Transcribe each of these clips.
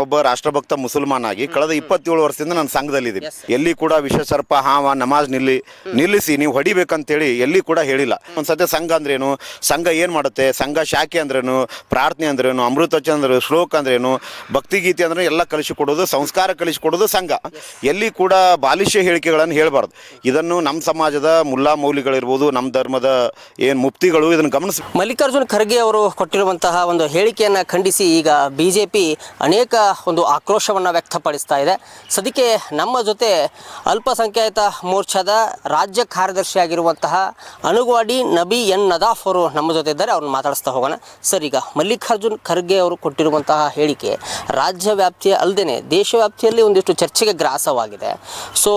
ಒಬ್ಬ ರಾಷ್ಟ್ರಭಕ್ತ ಮುಸಲ್ಮಾನ್ ಆಗಿ ಕಳೆದ 27 ವರ್ಷದಿಂದ ನಾನು ಸಂಘದಲ್ಲಿದ್ದೀನಿ. ಎಲ್ಲಿ ಕೂಡ ವಿಷ ಸರ್ಪ ಹಾವ ನಮಾಜ್ ನಿಲ್ಲಿಸಿ ನೀವು ಹೊಡಿಬೇಕಂತೇಳಿ ಎಲ್ಲಿ ಕೂಡ ಹೇಳಿಲ್ಲ. ಒಂದ್ಸತಿ ಸಂಘ ಅಂದ್ರೇನು, ಸಂಘ ಏನು ಮಾಡುತ್ತೆ, ಸಂಘ ಶಾಖೆ ಅಂದ್ರೇನು, ಪ್ರಾರ್ಥನೆ ಅಂದ್ರೇನು, ಅಮೃತವಚನ ಅಂದ್ರೆ, ಶ್ಲೋಕ ಅಂದ್ರೇನು, ಭಕ್ತಿಗೀತೆ ಅಂದ್ರೆ ಎಲ್ಲ ಕಲಿಸಿಕೊಡೋದು, ಸಂಸ್ಕಾರ ಕಲಿಸಿಕೊಡೋದು ಸಂಘ. ಎಲ್ಲಿ ಕೂಡ ಬಾಲಿಷ್ಯ ಹೇಳಿಕೆಗಳನ್ನು ಹೇಳಬಾರ್ದು. ಇದನ್ನು ನಮ್ಮ ಸಮಾಜದ ಮುಲ್ಲಾ ಮೌಲಿಗಳಿರ್ಬೋದು, ನಮ್ಮ ಧರ್ಮದ ಏನು ಮುಫ್ತಿಗಳು ಇದನ್ನು ಗಮನಿಸ. ಮಲ್ಲಿಕಾರ್ಜುನ್ ಖರ್ಗೆ ಅವರು ಕೊಟ್ಟಿರುವಂತಹ ಒಂದು ಹೇಳಿಕೆಯನ್ನು ಖಂಡಿಸಿ ಈಗ ಬಿಜೆಪಿ ಅನೇಕ ಒಂದು ಆಕ್ರೋಶವನ್ನು ವ್ಯಕ್ತಪಡಿಸ್ತಾ ಇದೆ. ಸದ್ಯಕ್ಕೆ ನಮ್ಮ ಜೊತೆ ಅಲ್ಪಸಂಖ್ಯಾತ ಮೋರ್ಚಾದ ರಾಜ್ಯ ಕಾರ್ಯದರ್ಶಿಯಾಗಿರುವಂತಹ ಅನುಗ್ವಾಡಿ ನಬಿ ಎನ್ ನದಾಫ್ ಅವರು ನಮ್ಮ ಜೊತೆ ಇದ್ದಾರೆ. ಅವ್ರನ್ನ ಮಾತಾಡಿಸ್ತಾ ಹೋಗೋಣ. ಸರ್, ಈಗ ಮಲ್ಲಿಕಾರ್ಜುನ್ ಖರ್ಗೆ ಅವರು ಕೊಟ್ಟಿರುವಂತಹ ಹೇಳಿಕೆ ರಾಜ್ಯ ವ್ಯಾಪ್ತಿಯ ಅಲ್ಲದೆ ದೇಶವ್ಯಾಪ್ತಿಯಲ್ಲಿ ಒಂದಿಷ್ಟು ಚರ್ಚೆಗೆ ಗ್ರಾಸವಾಗಿದೆ. ಸೊ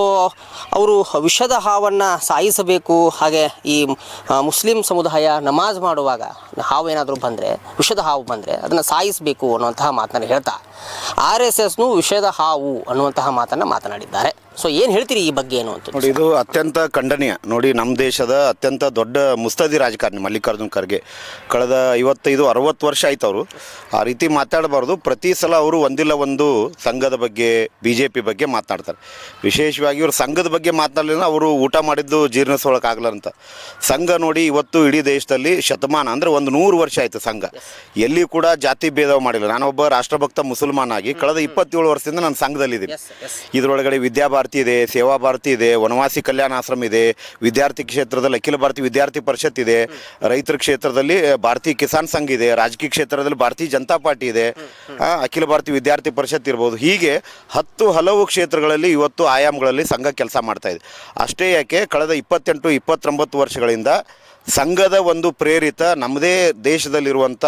ಅವರು ವಿಷದ ಹಾವನ್ನು ಸಾಯಿಸಬೇಕು, ಹಾಗೆ ಈ ಮುಸ್ಲಿಂ ಸಮುದಾಯ ನಮಾಜ್ ಮಾಡುವಾಗ ಹಾವು ಏನಾದರೂ ಬಂದರೆ, ವಿಷದ ಹಾವು ಬಂದರೆ ಅದನ್ನು ಸಾಯಿಸಬೇಕು ಅನ್ನುವಂತಹ ಮಾತನ್ನು ಹೇಳ್ತಾ RSSನು ವಿಷದ ಹಾವು ಅನ್ನುವಂತಹ ಮಾತನ್ನು ಮಾತನಾಡಿದ್ದಾರೆ. ಸೊ ಏನು ಹೇಳ್ತೀರಿ ಈ ಬಗ್ಗೆ ಏನು ಅಂತ? ನೋಡಿ, ಇದು ಅತ್ಯಂತ ಖಂಡನೀಯ. ನೋಡಿ, ನಮ್ಮ ದೇಶದ ಅತ್ಯಂತ ದೊಡ್ಡ ಮುಸ್ತದಿ ರಾಜಕಾರಣಿ ಮಲ್ಲಿಕಾರ್ಜುನ್ ಖರ್ಗೆ ಕಳೆದ 55-60 ವರ್ಷ ಆಯ್ತು ಅವರು ಆ ರೀತಿ ಮಾತಾಡಬಾರ್ದು. ಪ್ರತಿ ಸಲ ಅವರು ಒಂದಿಲ್ಲ ಒಂದು ಸಂಘದ ಬಗ್ಗೆ, BJP ಬಗ್ಗೆ ಮಾತನಾಡ್ತಾರೆ. ವಿಶೇಷವಾಗಿ ಇವರು ಸಂಘದ ಬಗ್ಗೆ ಮಾತನಾಡಲಿಲ್ಲ, ಅವರು ಊಟ ಮಾಡಿದ್ದು ಜೀರ್ಣಿಸೋಳಕ್ಕಾಗಲ್ಲ ಅಂತ. ಸಂಘ ನೋಡಿ, ಇವತ್ತು ಇಡೀ ದೇಶದಲ್ಲಿ ಶತಮಾನ ಅಂದರೆ 100 ವರ್ಷ ಆಯಿತು ಸಂಘ. ಎಲ್ಲಿ ಕೂಡ ಜಾತಿ ಭೇದ ಮಾಡಿಲ್ಲ. ನಾನೊಬ್ಬ ರಾಷ್ಟ್ರಭಕ್ತ ಮುಸಲ್ಮಾನ್ ಆಗಿ ಕಳೆದ 27 ವರ್ಷದಿಂದ ನಾನು ಸಂಘದಲ್ಲಿದ್ದೀನಿ. ಇದರೊಳಗಡೆ ವಿದ್ಯಾಭಾರತಿ ಇದೆ, ಸೇವಾ ಭಾರತಿ ಇದೆ, ವನವಾಸಿ ಕಲ್ಯಾಣ ಆಶ್ರಮ ಇದೆ, ವಿದ್ಯಾರ್ಥಿ ಕ್ಷೇತ್ರದಲ್ಲಿ ಅಖಿಲ ಭಾರತೀಯ ವಿದ್ಯಾರ್ಥಿ ಪರಿಷತ್ ಇದೆ, ರೈತರ ಕ್ಷೇತ್ರದಲ್ಲಿ ಭಾರತೀಯ ಕಿಸಾನ್ ಸಂಘ ಇದೆ, ರಾಜಕೀಯ ಕ್ಷೇತ್ರದಲ್ಲಿ ಭಾರತೀಯ ಜನತಾ ಪಾರ್ಟಿ ಇದೆ, ಅಖಿಲ ಭಾರತೀಯ ವಿದ್ಯಾರ್ಥಿ ಪರಿಷತ್ ಇರ್ಬೋದು. ಹೀಗೆ ಹಲವು ಕ್ಷೇತ್ರಗಳಲ್ಲಿ ಇವತ್ತು ಆಯಾಮಗಳಲ್ಲಿ ಸಂಘ ಕೆಲಸ ಮಾಡ್ತಾ ಇದೆ. ಅಷ್ಟೇ ಯಾಕೆ, ಕಳೆದ 28-29 ವರ್ಷಗಳಿಂದ ಸಂಘದ ಒಂದು ಪ್ರೇರಿತ ನಮ್ಮದೇ ದೇಶದಲ್ಲಿರುವಂಥ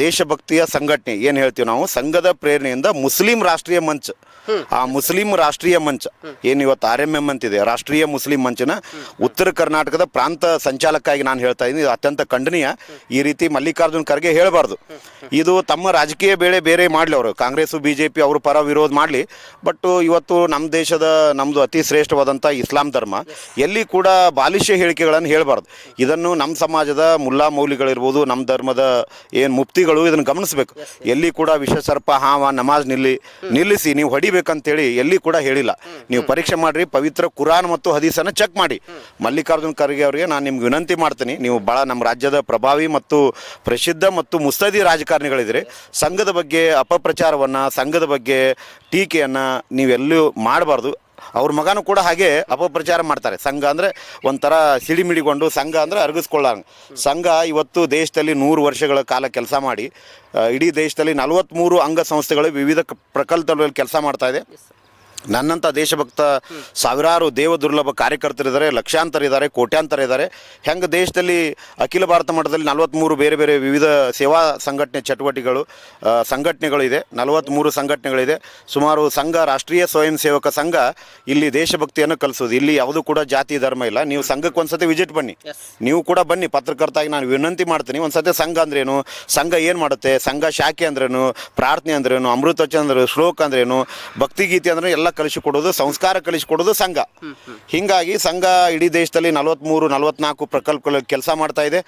ದೇಶಭಕ್ತಿಯ ಸಂಘಟನೆ ಏನು ಹೇಳ್ತೀವಿ ನಾವು, ಸಂಘದ ಪ್ರೇರಣೆಯಿಂದ ಮುಸ್ಲಿಂ ರಾಷ್ಟ್ರೀಯ ಮಂಚ್, ಆ ಮುಸ್ಲಿಂ ರಾಷ್ಟ್ರೀಯ ಮಂಚ ಏನು ಇವತ್ತು RMM ಅಂತಿದೆ, ರಾಷ್ಟ್ರೀಯ ಮುಸ್ಲಿಂ ಮಂಚನ ಉತ್ತರ ಕರ್ನಾಟಕದ ಪ್ರಾಂತ ಸಂಚಾಲಕಾಗಿ ನಾನು ಹೇಳ್ತಾ ಇದ್ದೀನಿ. ಇದು ಅತ್ಯಂತ ಖಂಡನೀಯ. ಈ ರೀತಿ ಮಲ್ಲಿಕಾರ್ಜುನ್ ಖರ್ಗೆ ಹೇಳಬಾರ್ದು. ಇದು ತಮ್ಮ ರಾಜಕೀಯ ಬೇರೆ ಮಾಡಲಿ, ಅವರು ಕಾಂಗ್ರೆಸ್ಸು BJP ಅವರು ಪರ ವಿರೋಧ ಮಾಡಲಿ. ಬಟ್ ಇವತ್ತು ನಮ್ಮ ದೇಶದ ನಮ್ಮದು ಅತಿ ಶ್ರೇಷ್ಠವಾದಂಥ ಇಸ್ಲಾಂ ಧರ್ಮ ಎಲ್ಲಿ ಕೂಡ ಬಾಲಿಷ್ಯ ಹೇಳಿಕೆಗಳನ್ನು ಹೇಳಬಾರ್ದು. ಇದನ್ನು ನಮ್ಮ ಸಮಾಜದ ಮುಲ್ಲಾ ಮೌಲಿಗಳಿರ್ಬೋದು, ನಮ್ಮ ಧರ್ಮದ ಏನು ಮುಫ್ತಿಗಳು ಇದನ್ನು ಗಮನಿಸಬೇಕು. ಎಲ್ಲಿ ಕೂಡ ವಿಷ ಸರ್ಪ ಹಾವ ನಮಾಜ್ ನಿಲ್ಲಿಸಿ ನೀವು ಹೊಡಿಬೇಕಂತೇಳಿ ಎಲ್ಲಿ ಕೂಡ ಹೇಳಿಲ್ಲ. ನೀವು ಪರೀಕ್ಷೆ ಮಾಡಿರಿ, ಪವಿತ್ರ ಕುರಾನ್ ಮತ್ತು ಹದೀಸನ್ನು ಚೆಕ್ ಮಾಡಿ. ಮಲ್ಲಿಕಾರ್ಜುನ್ ಖರ್ಗೆ ಅವರಿಗೆ ನಾನು ನಿಮ್ಗೆ ವಿನಂತಿ ಮಾಡ್ತೀನಿ, ನೀವು ಭಾಳ ನಮ್ಮ ರಾಜ್ಯದ ಪ್ರಭಾವಿ ಮತ್ತು ಪ್ರಸಿದ್ಧ ಮತ್ತು ಮುಸ್ತದಿ ರಾಜಕಾರಣಿಗಳಿದ್ದೀರಿ. ಸಂಘದ ಬಗ್ಗೆ ಅಪಪ್ರಚಾರವನ್ನು, ಸಂಘದ ಬಗ್ಗೆ ಟೀಕೆಯನ್ನು ನೀವೆಲ್ಲೂ ಮಾಡಬಾರ್ದು. ಅವ್ರ ಮಗನೂ ಕೂಡ ಹಾಗೆ ಅಪಪ್ರಚಾರ ಮಾಡ್ತಾರೆ. ಸಂಘ ಅಂದರೆ ಒಂಥರ ಸಿಡಿಮಿಡಿಕೊಂಡು, ಸಂಘ ಅಂದರೆ ಅರಗಿಸ್ಕೊಳ್ಳಂಗೆ. ಸಂಘ ಇವತ್ತು ದೇಶದಲ್ಲಿ 100 ವರ್ಷಗಳ ಕಾಲ ಕೆಲಸ ಮಾಡಿ ಇಡೀ ದೇಶದಲ್ಲಿ 43 ಅಂಗಸಂಸ್ಥೆಗಳು ವಿವಿಧ ಪ್ರಕಲ್ಪಗಳಲ್ಲಿ ಕೆಲಸ ಮಾಡ್ತಾ ಇದೆ. ನನ್ನಂಥ ದೇಶಭಕ್ತ ಸಾವಿರಾರು ದೇವದುರ್ಲಭ ಕಾರ್ಯಕರ್ತರಿದ್ದಾರೆ, ಲಕ್ಷಾಂತರ ಇದ್ದಾರೆ, ಕೋಟ್ಯಾಂತರ ಇದ್ದಾರೆ. ಹೆಂಗೆ ದೇಶದಲ್ಲಿ ಅಖಿಲ ಭಾರತ ಮಟ್ಟದಲ್ಲಿ 43 ಬೇರೆ ವಿವಿಧ ಸೇವಾ ಸಂಘಟನೆಗಳು ಇದೆ, 43 ಸಂಘಟನೆಗಳಿದೆ. ಸುಮಾರು ಸಂಘ, ರಾಷ್ಟ್ರೀಯ ಸ್ವಯಂ ಸೇವಕ ಸಂಘ ಇಲ್ಲಿ ದೇಶಭಕ್ತಿಯನ್ನು ಕಲಿಸೋದು. ಇಲ್ಲಿ ಯಾವುದೂ ಕೂಡ ಜಾತಿ ಧರ್ಮ ಇಲ್ಲ. ನೀವು ಸಂಘಕ್ಕೆ ಒಂದ್ಸತಿ ವಿಸಿಟ್ ಬನ್ನಿ, ನೀವು ಕೂಡ ಬನ್ನಿ. ಪತ್ರಕರ್ತಾಗಿ ನಾನು ವಿನಂತಿ ಮಾಡ್ತೀನಿ, ಒಂದ್ಸತಿ ಸಂಘ ಅಂದ್ರೇನು, ಸಂಘ ಏನು ಮಾಡುತ್ತೆ, ಸಂಘ ಶಾಖೆ ಅಂದ್ರೇನು, ಪ್ರಾರ್ಥನೆ ಅಂದ್ರೇನು, ಅಮೃತವಚನ ಅಂದ್ರೆ, ಶ್ಲೋಕ ಅಂದ್ರೇನು, ಭಕ್ತಿಗೀತೆ ಅಂದ್ರೆ ಎಲ್ಲ ಕಲಿಸಿಕೊಡೋದು, ಸಂಸ್ಕಾರ ಕಲಿಸಿಕೊಡೋದು ಸಂಘ. ಹೀಗಾಗಿ ಸಂಘ ಇಡೀ ದೇಶದಲ್ಲಿ 43-44 ಪ್ರಕಲ್ಪಗಳಲ್ಲಿ ಕೆಲಸ ಮಾಡ್ತಾ ಇದೆ.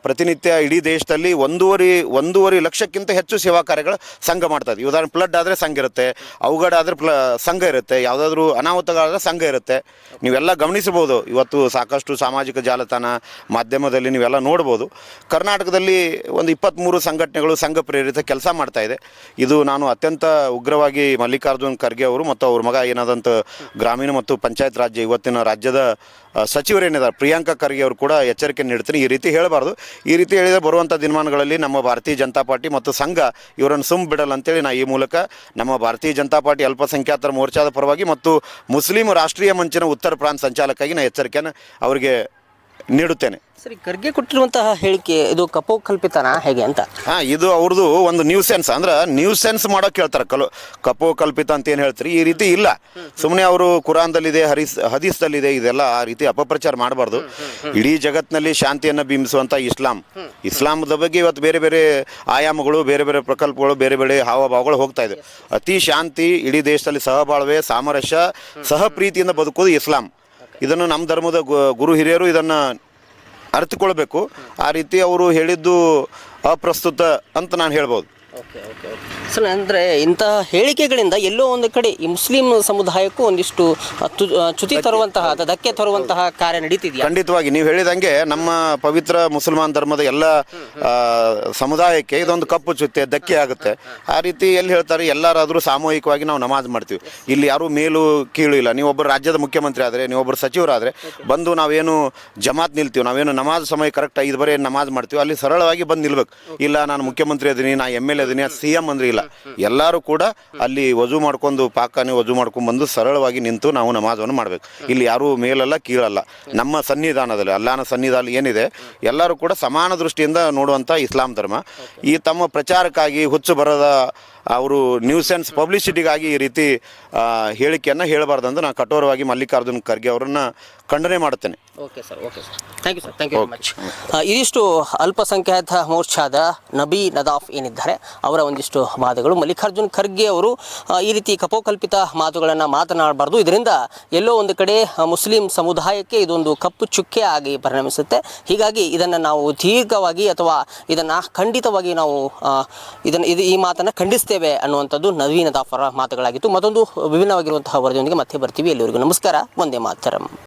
ಪ್ರತಿನಿತ್ಯ ಇಡೀ ದೇಶದಲ್ಲಿ 1.5 ಲಕ್ಷಕ್ಕಿಂತ ಹೆಚ್ಚು ಸೇವಾ ಕಾರ್ಯಗಳು ಸಂಘ ಮಾಡ್ತಾ ಇದೆ. ಉದಾಹರಣೆ ಫ್ಲಡ್ ಆದರೆ ಸಂಘ ಇರುತ್ತೆ, ಅವಘಡ ಆದರೆ ಸಂಘ ಇರುತ್ತೆ, ಯಾವುದಾದ್ರೂ ಅನಾಹುತಗಳಾದರೆ ಸಂಘ ಇರುತ್ತೆ. ನೀವೆಲ್ಲ ಗಮನಿಸಬಹುದು. ಇವತ್ತು ಸಾಕಷ್ಟು ಸಾಮಾಜಿಕ ಜಾಲತಾಣ ಮಾಧ್ಯಮದಲ್ಲಿ ನೀವೆಲ್ಲ ನೋಡ್ಬೋದು. ಕರ್ನಾಟಕದಲ್ಲಿ ಒಂದು 23 ಸಂಘಟನೆಗಳು ಸಂಘ ಪ್ರೇರಿತ ಕೆಲಸ ಮಾಡ್ತಾ ಇದೆ. ಇದು ನಾನು ಅತ್ಯಂತ ಉಗ್ರವಾಗಿ ಮಲ್ಲಿಕಾರ್ಜುನ್ ಖರ್ಗೆ ಅವರು ಮತ್ತು ಅವ್ರ ಮಗ ಏನಾದಂಥ ಗ್ರಾಮೀಣ ಮತ್ತು ಪಂಚಾಯತ್ ರಾಜ್ಯ ಇವತ್ತಿನ ರಾಜ್ಯದ ಸಚಿವರೇನಿದ್ದಾರೆ ಪ್ರಿಯಾಂಕಾ ಖರ್ಗೆ ಅವರು ಕೂಡ ಎಚ್ಚರಿಕೆ ನೀಡ್ತೀನಿ, ಈ ರೀತಿ ಹೇಳಬಾರ್ದು. ಈ ರೀತಿ ಹೇಳಿದರೆ ಬರುವಂಥ ದಿನಮಾನಗಳಲ್ಲಿ ನಮ್ಮ ಭಾರತೀಯ ಜನತಾ ಪಾರ್ಟಿ ಮತ್ತು ಸಂಘ ಇವರನ್ನು ಬಿಡಲ್ಲ ಅಂತೇಳಿ ನಾನು ಈ ಮೂಲಕ ನಮ್ಮ ಭಾರತೀಯ ಜನತಾ ಪಾರ್ಟಿ ಅಲ್ಪಸಂಖ್ಯಾತರ ಮೋರ್ಚಾದ ಪರವಾಗಿ ಮತ್ತು ಮುಸ್ಲಿಂ ರಾಷ್ಟ್ರೀಯ ಮಂಚಿನ ಉತ್ತರ ಪ್ರಾಂತ ಸಂಚಾಲಕಾಗಿ ನಾನು ಎಚ್ಚರಿಕೆಯನ್ನು ಅವರಿಗೆ ನೀಡುತ್ತೇನೆ. ಸರಿ, ಖರ್ಗೆ ಕೊಟ್ಟಿರುವಂತಹ ಹೇಳಿಕೆ ಇದು ಕಪೋಕಲ್ಪಿತನಾ ಹೇಗೆ ಅಂತ? ಇದು ಅವ್ರದ್ದು ಒಂದು ನ್ಯೂಸೆನ್ಸ್, ಅಂದ್ರೆ ನ್ಯೂಸೆನ್ಸ್ ಮಾಡೋಕೆ ಹೇಳ್ತಾರೆ. ಕಪೋಕಲ್ಪಿತ ಅಂತ ಏನು ಹೇಳ್ತೀರಿ, ಈ ರೀತಿ ಇಲ್ಲ. ಸುಮ್ಮನೆ ಅವರು ಕುರಾನ್ದಲ್ಲಿದೆ, ಹದೀಸ್ದಲ್ಲಿದೆ, ಇದೆಲ್ಲ ಆ ರೀತಿ ಅಪಪ್ರಚಾರ ಮಾಡಬಾರ್ದು. ಇಡೀ ಜಗತ್ತಿನಲ್ಲಿ ಶಾಂತಿಯನ್ನು ಬಿಂಬಿಸುವಂಥ ಇಸ್ಲಾಮದ ಬಗ್ಗೆ ಇವತ್ತು ಬೇರೆ ಆಯಾಮಗಳು, ಬೇರೆ ಪ್ರಕಲ್ಪಗಳು, ಬೇರೆ ಹಾವಭಾವಗಳು ಹೋಗ್ತಾ ಇದೆ. ಅತಿ ಶಾಂತಿ, ಇಡೀ ದೇಶದಲ್ಲಿ ಸಹಬಾಳ್ವೆ, ಸಾಮರಸ್ಯ, ಸಹಪ್ರೀತಿಯಿಂದ ಬದುಕೋದು ಇಸ್ಲಾಂ. ಇದನ್ನು ನಮ್ಮ ಧರ್ಮದ ಗುರು ಹಿರಿಯರು ಇದನ್ನು ಅರಿತುಕೊಳ್ಬೇಕು. ಆ ರೀತಿ ಅವರು ಹೇಳಿದ್ದು ಅಪ್ರಸ್ತುತ ಅಂತ ನಾನು ಹೇಳ್ಬೋದು. ಸರ್, ಅಂದರೆ ಇಂತಹ ಹೇಳಿಕೆಗಳಿಂದ ಎಲ್ಲೋ ಒಂದು ಕಡೆ ಈ ಮುಸ್ಲಿಂ ಸಮುದಾಯಕ್ಕೂ ಒಂದಿಷ್ಟು ಚ್ಯುತಿ ತರುವಂತಹ ಅಥವಾ ಧಕ್ಕೆ ತರುವಂತಹ ಕಾರ್ಯ ನಡೀತಿದೆಯಾ? ಖಂಡಿತವಾಗಿ ನೀವು ಹೇಳಿದಂಗೆ ನಮ್ಮ ಪವಿತ್ರ ಮುಸಲ್ಮಾನ್ ಧರ್ಮದ ಎಲ್ಲ ಸಮುದಾಯಕ್ಕೆ ಇದೊಂದು ಕಪ್ಪು ಚುತ್ತೆ ಧಕ್ಕೆ ಆಗುತ್ತೆ. ಆ ರೀತಿ ಎಲ್ಲಿ ಹೇಳ್ತಾರೆ, ಎಲ್ಲರಾದರೂ ಸಾಮೂಹಿಕವಾಗಿ ನಾವು ನಮಾಜ್ ಮಾಡ್ತೀವಿ. ಇಲ್ಲಿ ಯಾರೂ ಮೇಲೂ ಕೀಳು ಇಲ್ಲ. ನೀವೊಬ್ಬರು ರಾಜ್ಯದ ಮುಖ್ಯಮಂತ್ರಿ ಆದರೆ, ನೀವೊಬ್ಬರು ಸಚಿವರಾದರೆ ಬಂದು ನಾವೇನು ಜಮಾತ್ ನಿಲ್ತೀವಿ, ನಾವೇನು ನಮಾಜ್ ಸಮಯ ಕರೆಕ್ಟ್ 5 ಬರೆ ನಮಾಜ್ ಮಾಡ್ತೀವಿ, ಅಲ್ಲಿ ಸರಳವಾಗಿ ಬಂದು ನಿಲ್ಬೇಕು. ಇಲ್ಲ ನಾನು ಮುಖ್ಯಮಂತ್ರಿ ಅದೀನಿ, ನಾ MLA ಅದೀನಿ, CM ಅಂದ್ರೆ ಇಲ್ಲ. ಎಲ್ಲರೂ ಕೂಡ ಅಲ್ಲಿ ವಜು ಮಾಡ್ಕೊಂಡು ಪಾಕಾನೆ ವಜು ಮಾಡ್ಕೊಂಡು ಬಂದು ಸರಳವಾಗಿ ನಿಂತು ನಾವು ನಮಾಜನ್ನು ಮಾಡಬೇಕು. ಇಲ್ಲಿ ಯಾರೂ ಮೇಲಲ್ಲ ಕೀಳಲ್ಲ. ನಮ್ಮ ಸನ್ನಿಧಾನದಲ್ಲಿ ಅಲ್ಲಾಹನ ಸನ್ನಿಧಾನ ಏನಿದೆ ಎಲ್ಲರೂ ಕೂಡ ಸಮಾನ ದೃಷ್ಟಿಯಿಂದ ನೋಡುವಂಥ ಇಸ್ಲಾಂ ಧರ್ಮ. ಈ ತಮ್ಮ ಪ್ರಚಾರಕ್ಕಾಗಿ ಹುಚ್ಚು ಬರದ ಅವರು ನ್ಯೂಸೆನ್ಸ್ ಪಬ್ಲಿಸಿಟಿಗಾಗಿ ಈ ರೀತಿ ಹೇಳಿಕೆಯನ್ನು ಹೇಳಬಾರ್ದಂದು ನಾನು ಕಠೋರವಾಗಿ ಮಲ್ಲಿಕಾರ್ಜುನ್ ಖರ್ಗೆ ಅವರನ್ನು ಖಂಡನೆ ಮಾಡುತ್ತೇನೆ. Okay sir. Thank you sir. Thank you very much. ಇದಿಷ್ಟು ಅಲ್ಪಸಂಖ್ಯಾತ ಮೋರ್ಚಾದ ನಬಿ ನದಾಫ್ ಏನಿದ್ದಾರೆ ಅವರ ಒಂದಿಷ್ಟು ಮಾತುಗಳು. ಮಲ್ಲಿಕಾರ್ಜುನ್ ಖರ್ಗೆ ಅವರು ಈ ರೀತಿ ಕಪೋಕಲ್ಪಿತ ಮಾತುಗಳನ್ನು ಮಾತನಾಡಬಾರ್ದು, ಇದರಿಂದ ಎಲ್ಲೋ ಒಂದು ಕಡೆ ಮುಸ್ಲಿಂ ಸಮುದಾಯಕ್ಕೆ ಇದೊಂದು ಕಪ್ಪು ಚುಕ್ಕೆ ಆಗಿ ಪರಿಣಮಿಸುತ್ತೆ. ಹೀಗಾಗಿ ಇದನ್ನು ನಾವು ದೀರ್ಘವಾಗಿ ಅಥವಾ ಇದನ್ನು ಖಂಡಿತವಾಗಿ ನಾವು ಈ ಮಾತನ್ನು ಖಂಡಿಸ್ತೇವೆ ಅನ್ನುವಂಥದ್ದು ನಬಿ ನದಾಫ್ ಅವರ ಮಾತುಗಳಾಗಿತ್ತು. ಮತ್ತೊಂದು ವಿಭಿನ್ನವಾಗಿರುವಂತಹ ವರದಿಯೊಂದಿಗೆ ಮತ್ತೆ ಬರ್ತೀವಿ. ಎಲ್ಲರಿಗೂ ನಮಸ್ಕಾರ. ವಂದೇ ಮಾತರಂ.